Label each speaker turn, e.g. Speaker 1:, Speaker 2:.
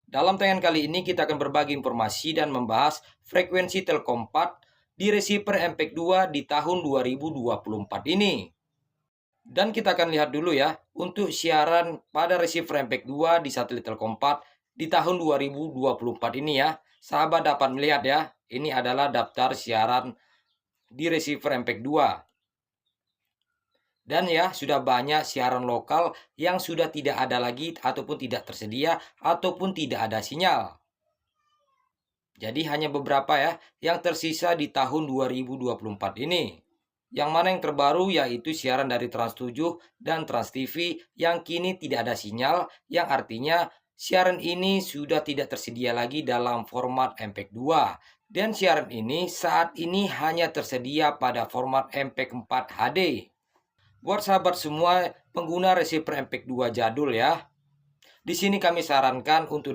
Speaker 1: Dalam tayangan kali ini kita akan berbagi informasi dan membahas frekuensi Telkom 4 di receiver MPEG 2 di tahun 2024 ini. Dan kita akan lihat dulu ya, untuk siaran pada receiver MPEG 2 di satelit Telkom 4 di tahun 2024 ini ya. Sahabat dapat melihat ya, ini adalah daftar siaran di receiver MPEG 2. Dan ya, sudah banyak siaran lokal yang sudah tidak ada lagi ataupun tidak tersedia ataupun tidak ada sinyal. Jadi hanya beberapa ya yang tersisa di tahun 2024 ini. Yang mana yang terbaru yaitu siaran dari Trans 7 dan Trans TV yang kini tidak ada sinyal, yang artinya siaran ini sudah tidak tersedia lagi dalam format MPEG 2. Dan siaran ini saat ini hanya tersedia pada format MPEG 4 HD. Buat sahabat semua pengguna receiver MPEG 2 jadul ya, di sini kami sarankan untuk